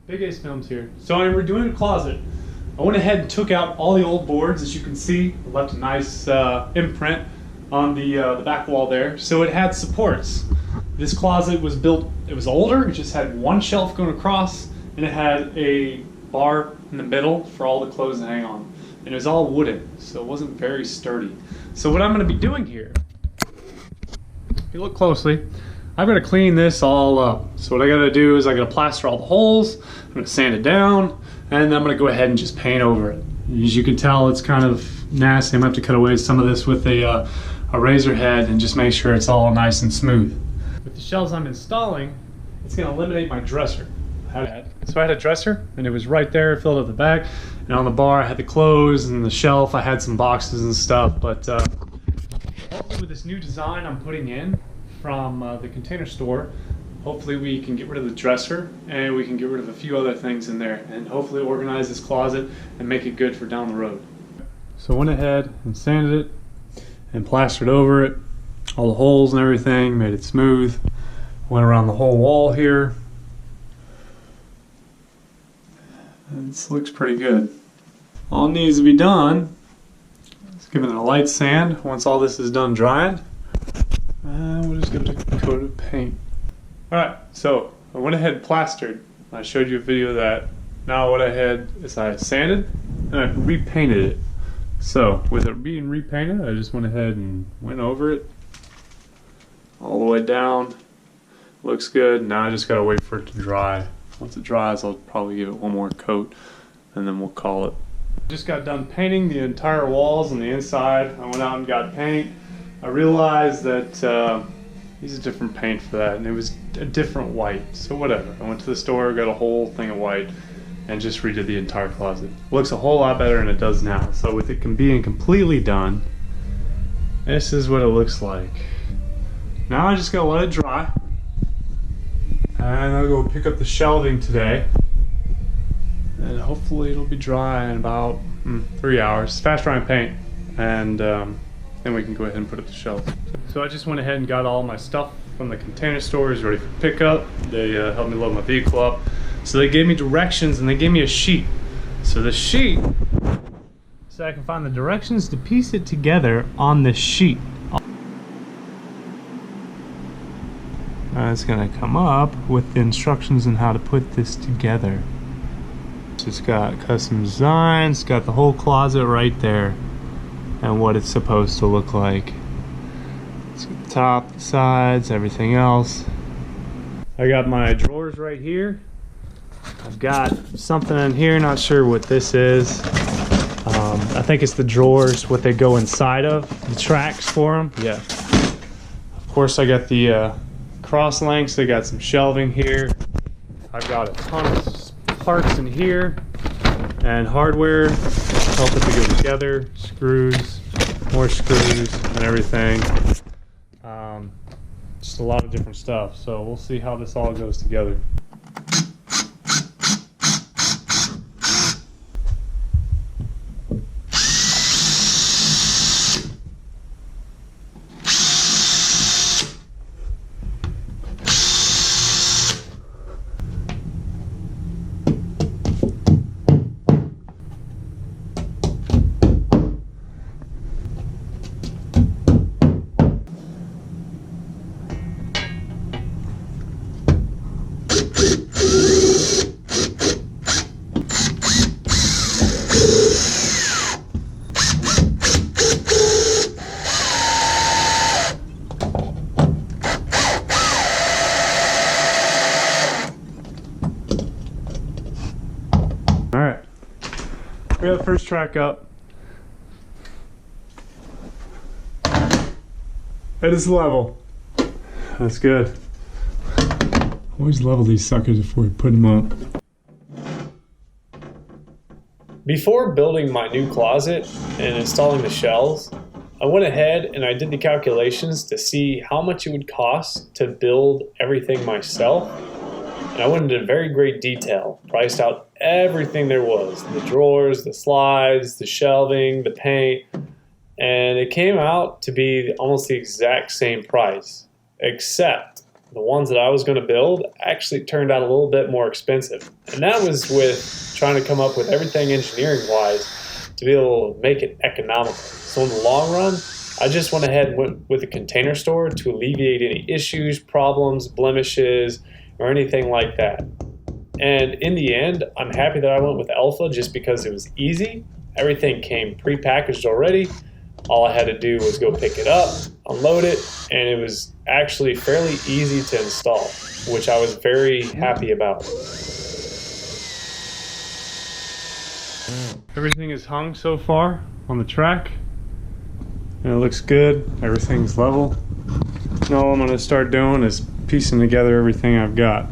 Big Ace Films here. So we're doing a closet. I went ahead and took out all the old boards. As you can see, I left a nice imprint on the back wall there. So it had supports. This closet was built, it was older, it just had one shelf going across, and it had a bar in the middle for all the clothes to hang on. And it was all wooden, so it wasn't very sturdy. So what I'm gonna be doing here, if you look closely, I've got to clean this all up. So what I got to do is I got to plaster all the holes, I'm going to sand it down, and then I'm going to go ahead and just paint over it. As you can tell, it's kind of nasty. I'm going to have to cut away some of this with a razor head and just make sure it's all nice and smooth. With the shelves I'm installing, it's going to eliminate my dresser. So I had a dresser, and it was right there, filled up the back, and on the bar I had the clothes, and the shelf I had some boxes and stuff, but with this new design I'm putting in from the Container Store, hopefully we can get rid of the dresser and we can get rid of a few other things in there and hopefully organize this closet and make it good for down the road. So I went ahead and sanded it and plastered over it, all the holes and everything, made it smooth. Went around the whole wall here. And this looks pretty good. All it needs to be done is give it a light sand once all this is done drying. We'll just give it a coat of paint. Alright, so I went ahead and plastered. I showed you a video of that. Now what I had is I sanded and I repainted it. So with it being repainted, I just went ahead and went over it all the way down. Looks good. Now I just gotta wait for it to dry. Once it dries, I'll probably give it one more coat and then we'll call it. Just got done painting the entire walls on the inside. I went out and got paint. I realized that these are different paint for that, and it was a different white, so whatever. I went to the store, got a whole thing of white, and just redid the entire closet. Looks a whole lot better than it does now. So with it being completely done, this is what it looks like. Now I just gotta let it dry, and I'll go pick up the shelving today, and hopefully it'll be dry in about 3 hours. Fast drying paint, and then we can go ahead and put up the shelf. So I just went ahead and got all my stuff from the Container Store ready for pickup. They helped me load my vehicle up. So they gave me directions and they gave me a sheet. So the sheet, so I can find the directions to piece it together on this sheet. It's gonna come up with the instructions on how to put this together. So it's got custom designs, it's got the whole closet right there, and what it's supposed to look like. It's got the top, the sides, everything else. I got my drawers right here. I've got something in here, not sure what this is. I think it's the drawers, what they go inside of, the tracks for them. Yeah. Of course I got the cross lengths, I got some shelving here. I've got a ton of parts in here and hardware. Help it to go together, screws, more screws, and everything. Just a lot of different stuff. So we'll see how this all goes together. Alright, we got the first track up. It is level. That's good. Always level these suckers before we put them up. Before building my new closet and installing the shelves, I went ahead and I did the calculations to see how much it would cost to build everything myself. And I went into very great detail, priced out everything there was, the drawers, the slides, the shelving, the paint, and it came out to be almost the exact same price, except the ones that I was going to build actually turned out a little bit more expensive. And that was with trying to come up with everything engineering-wise to be able to make it economical. So in the long run, I just went ahead and went with a container store to alleviate any issues, problems, blemishes, or anything like that. And in the end, I'm happy that I went with Elfa just because it was easy. Everything came pre-packaged already. All I had to do was go pick it up, unload it, and it was actually fairly easy to install, which I was very happy about. Everything is hung so far on the track, and it looks good. Everything's level. Now all I'm going to start doing is piecing together everything I've got.